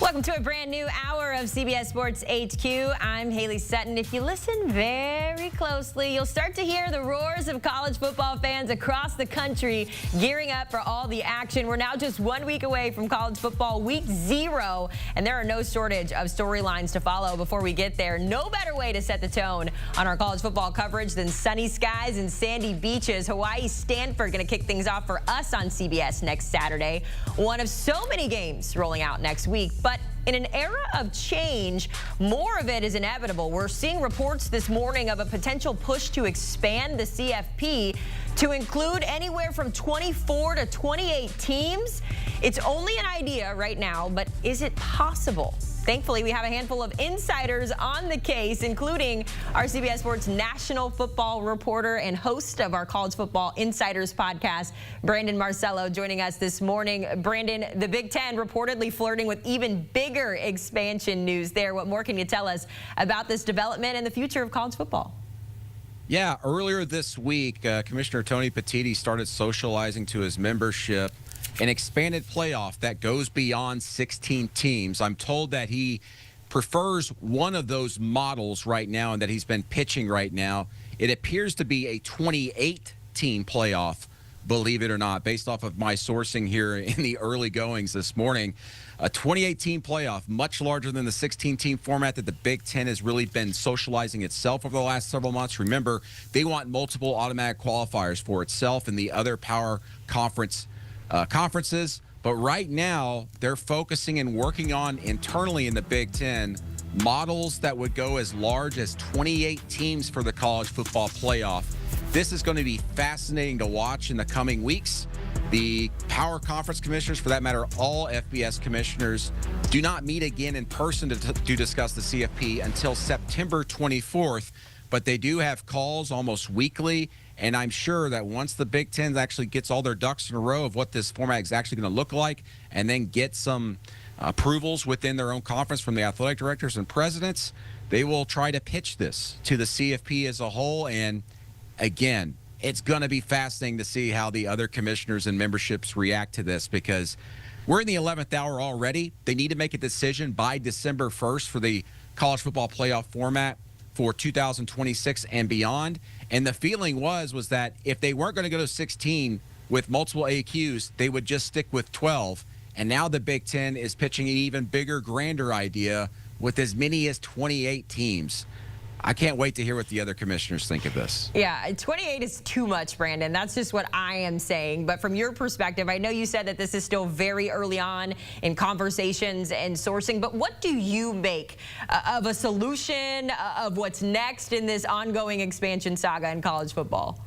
Welcome to a brand new hour of CBS Sports HQ. I'm Haley Sutton. If you listen very closely, you'll start to hear the roars of college football fans across the country gearing up for all the action. We're now just 1 week away from college football week 0, and there are no shortage of storylines to follow before we get there. No better way to set the tone on our college football coverage than sunny skies and sandy beaches. Hawaii Stanford going to kick things off for us on CBS next Saturday. One of so many games rolling out next week. But in an era of change, more of it is inevitable. We're seeing reports this morning of a potential push to expand the CFP to include anywhere from 24 to 28 teams. It's only an idea right now, but is it possible? Thankfully, we have a handful of insiders on the case, including our CBS Sports national football reporter and host of our College Football Insiders podcast, Brandon Marcello, joining us this morning. Brandon, the Big Ten reportedly flirting with even bigger expansion news there. What more can you tell us about this development and the future of college football? Yeah, earlier this week, Commissioner Tony Petitti started socializing to his membership an expanded playoff that goes beyond 16 teams. I'm told that he prefers one of those models right now and that he's been pitching right now. It appears to be a 28-team playoff, believe it or not, based off of my sourcing here in the early goings this morning. A 28-team playoff, much larger than the 16-team format that the Big Ten has really been socializing itself over the last several months. Remember, they want multiple automatic qualifiers for itself and the other power conferences, but right now they're focusing and working on internally in the Big Ten models that would go as large as 28 teams for the college football playoff. This is going to be fascinating to watch in the coming weeks. The power conference commissioners, for that matter, all FBS commissioners, do not meet again in person to discuss the CFP until September 24th, but they do have calls almost weekly. And I'm sure that once the Big Ten actually gets all their ducks in a row of what this format is actually going to look like and then get some approvals within their own conference from the athletic directors and presidents, they will try to pitch this to the CFP as a whole. And again, it's going to be fascinating to see how the other commissioners and memberships react to this, because we're in the 11th hour already. They need to make a decision by December 1st for the college football playoff format for 2026 and beyond. And the feeling was that if they weren't going to go to 16 with multiple AQs, they would just stick with 12. And now the Big Ten is pitching an even bigger, grander idea with as many as 28 teams. I can't wait to hear what the other commissioners think of this. Yeah, 28 is too much, Brandon. That's just what I am saying. But from your perspective, I know you said that this is still very early on in conversations and sourcing, but what do you make of a solution of what's next in this ongoing expansion saga in college football?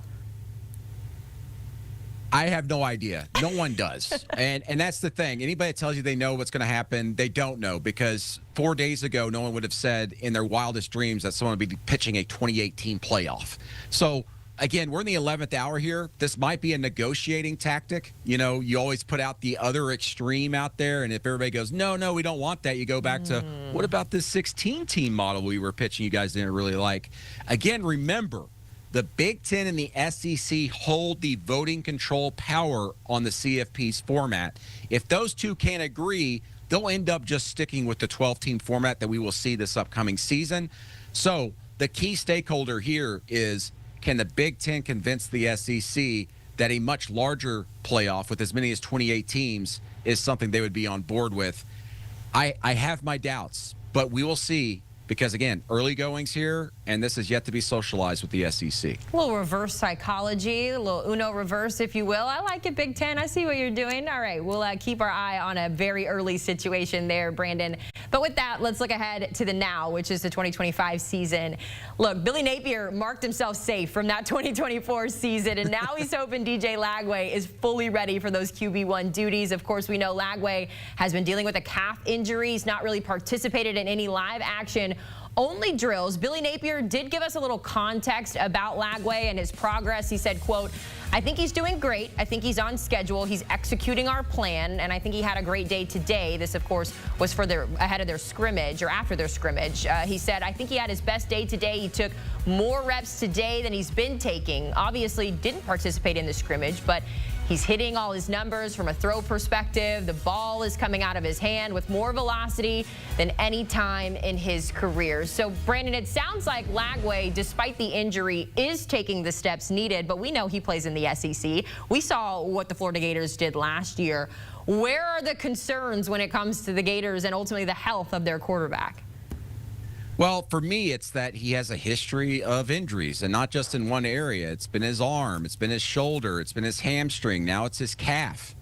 I have no idea. No one does. And that's the thing. Anybody that tells you they know what's going to happen, they don't know, because 4 days ago, no one would have said in their wildest dreams that someone would be pitching a 28-team playoff. So, again, we're in the 11th hour here. This might be a negotiating tactic. You know, you always put out the other extreme out there, and if everybody goes, no, we don't want that, you go back to, what about this 16-team model we were pitching you guys didn't really like? Again, remember, the Big Ten and the SEC hold the voting control power on the CFP's format. If those two can't agree, they'll end up just sticking with the 12-team format that we will see this upcoming season. So the key stakeholder here is, can the Big Ten convince the SEC that a much larger playoff with as many as 28 teams is something they would be on board with? I have my doubts, but we will see. Because, again, early goings here, and this is yet to be socialized with the SEC. A little reverse psychology, a little Uno reverse, if you will. I like it, Big Ten. I see what you're doing. All right, we'll keep our eye on a very early situation there, Brandon. But with that, let's look ahead to the now, which is the 2025 season. Look, Billy Napier marked himself safe from that 2024 season, and now he's hoping DJ Lagway is fully ready for those QB1 duties. Of course, we know Lagway has been dealing with a calf injury. He's not really participated in any live action, only drills. Billy Napier did give us a little context about Lagway and his progress. He said, quote, I think he's doing great. I think he's on schedule. He's executing our plan, and I think he had a great day today. This, of course, was for ahead of their scrimmage or after their scrimmage. He said, I think he had his best day today. He took more reps today than he's been taking. Obviously didn't participate in the scrimmage, but He's hitting all his numbers from a throw perspective. The ball is coming out of his hand with more velocity than any time in his career. So, Brandon, it sounds like Lagway, despite the injury, is taking the steps needed, but we know he plays in the SEC. We saw what the Florida Gators did last year. Where are the concerns when it comes to the Gators and ultimately the health of their quarterback? Well, for me, it's that he has a history of injuries, and not just in one area. It's been his arm, it's been his shoulder, it's been his hamstring, now it's his calf.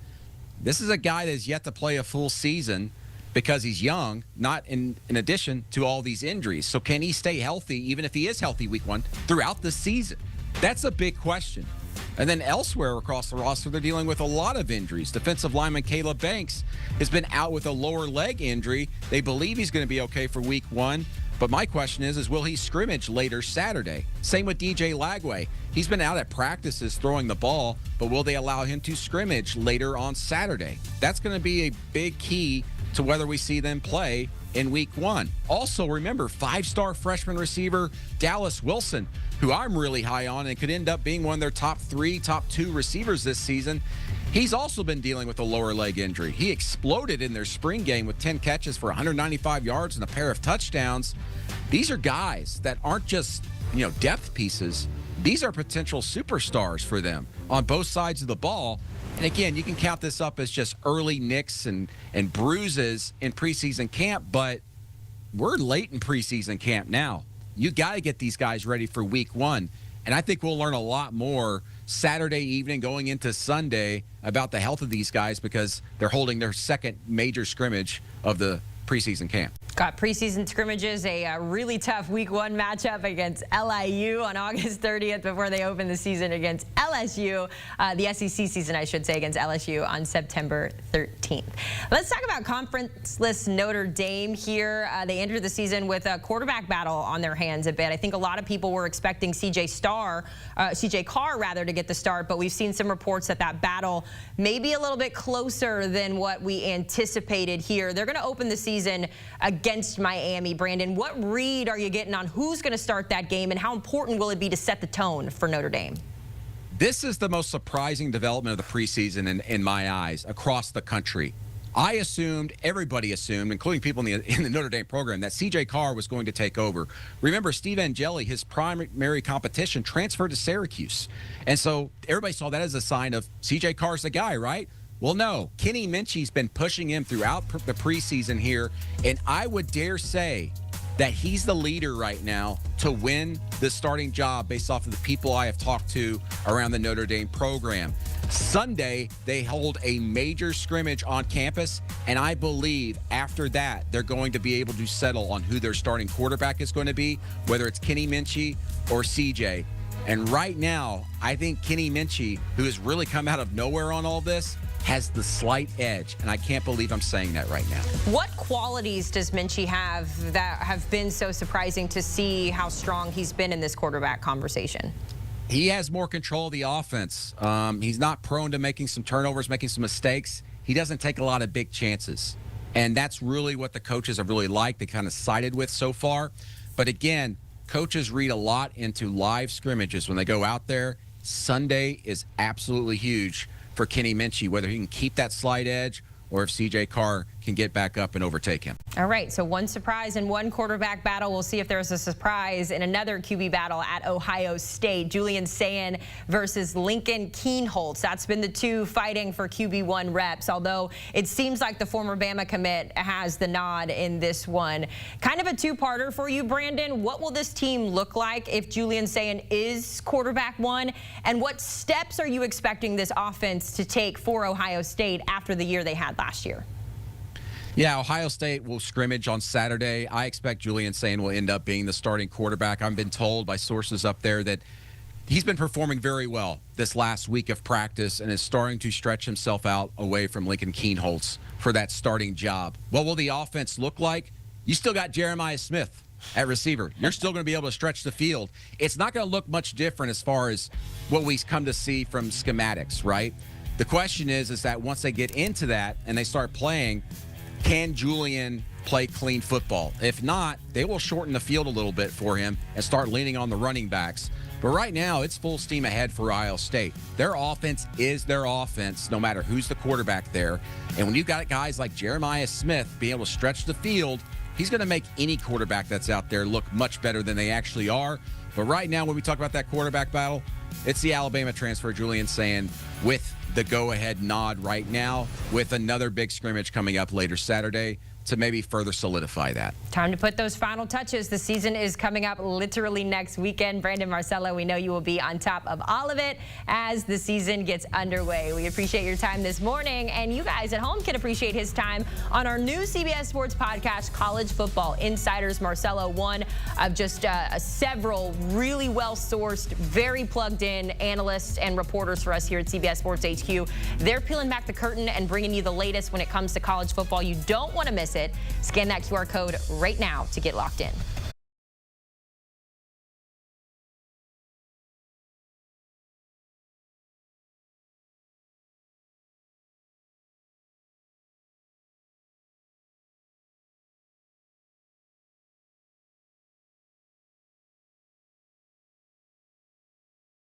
This is a guy that has yet to play a full season because he's young, not in addition to all these injuries. So can he stay healthy, even if he is healthy week one, throughout the season? That's a big question. And then elsewhere across the roster, they're dealing with a lot of injuries. Defensive lineman Caleb Banks has been out with a lower leg injury. They believe he's going to be okay for week one. But my question is will he scrimmage later Saturday? Same with DJ Lagway. He's been out at practices throwing the ball, but will they allow him to scrimmage later on Saturday? That's going to be a big key to whether we see them play in week one. Also, remember, 5-star freshman receiver Dallas Wilson, who I'm really high on and could end up being one of their top 3, top 2 receivers this season. He's also been dealing with a lower leg injury. He exploded in their spring game with 10 catches for 195 yards and a pair of touchdowns. These are guys that aren't just, depth pieces. These are potential superstars for them on both sides of the ball. And again, you can count this up as just early nicks and bruises in preseason camp, but we're late in preseason camp now. You got to get these guys ready for week one. And I think we'll learn a lot more Saturday evening going into Sunday about the health of these guys because they're holding their second major scrimmage of the preseason camp. Got preseason scrimmages, a really tough week one matchup against LIU on August 30th before they open the season against LSU, the SEC season, I should say, against LSU on September 13th. Let's talk about conference-less Notre Dame here. They entered the season with a quarterback battle on their hands a bit. I think a lot of people were expecting CJ Carr to get the start, but we've seen some reports that battle may be a little bit closer than what we anticipated here. They're going to open the season against Miami. Brandon, what read are you getting on who's going to start that game and how important will it be to set the tone for Notre Dame? This is the most surprising development of the preseason in my eyes across the country. Everybody assumed, including people in the Notre Dame program, that CJ Carr was going to take over. Remember, Steve Angeli, his primary competition, transferred to Syracuse. And so everybody saw that as a sign of CJ Carr's the guy, right? Well, no. Kenny Minchie's been pushing him throughout the preseason here, and I would dare say that he's the leader right now to win the starting job based off of the people I have talked to around the Notre Dame program. Sunday, they hold a major scrimmage on campus, and I believe after that, they're going to be able to settle on who their starting quarterback is going to be, whether it's Kenny Minchie or CJ. And right now, I think Kenny Minchie, who has really come out of nowhere on all this, has the slight edge, and I can't believe I'm saying that right now. What qualities does Minchie have that have been so surprising to see how strong he's been in this quarterback conversation? He has more control of the offense. He's not prone to making some turnovers, making some mistakes. He doesn't take a lot of big chances, and that's really what the coaches have really liked. They kind of sided with so far. But again, coaches read a lot into live scrimmages when they go out there. Sunday is absolutely huge for Kenny Minchie, whether he can keep that slight edge or if CJ Carr can get back up and overtake him. All right, so one surprise in one quarterback battle. We'll see if there's a surprise in another QB battle at Ohio State. Julian Sayin versus Lincoln Kienholz. That's been the two fighting for QB1 reps, although it seems like the former Bama commit has the nod in this one. Kind of a two-parter for you, Brandon. What will this team look like if Julian Sayin is quarterback one? And what steps are you expecting this offense to take for Ohio State after the year they had last year? Yeah, Ohio State will scrimmage on Saturday. I expect Julian Sayin will end up being the starting quarterback. I've been told by sources up there that he's been performing very well this last week of practice and is starting to stretch himself out away from Lincoln Kienholz for that starting job. What will the offense look like? You still got Jeremiah Smith at receiver. You're still going to be able to stretch the field. It's not going to look much different as far as what we come to see from schematics, right? The question is that once they get into that and they start playing, can Julian play clean football? If not, they will shorten the field a little bit for him and start leaning on the running backs. But right now, it's full steam ahead for Iowa State. Their offense is their offense, no matter who's the quarterback there. And when you've got guys like Jeremiah Smith being able to stretch the field, he's going to make any quarterback that's out there look much better than they actually are. But right now, when we talk about that quarterback battle, it's the Alabama transfer, Julian, saying with the go-ahead nod right now, with another big scrimmage coming up later Saturday to maybe further solidify that. Time to put those final touches. The season is coming up literally next weekend. Brandon, Marcello, we know you will be on top of all of it as the season gets underway. We appreciate your time this morning, and you guys at home can appreciate his time on our new CBS Sports podcast, College Football Insiders. Marcello, one of just several really well-sourced, very plugged-in analysts and reporters for us here at CBS Sports HQ. They're peeling back the curtain and bringing you the latest when it comes to college football. You don't want to miss it. Scan that QR code right now to get locked in.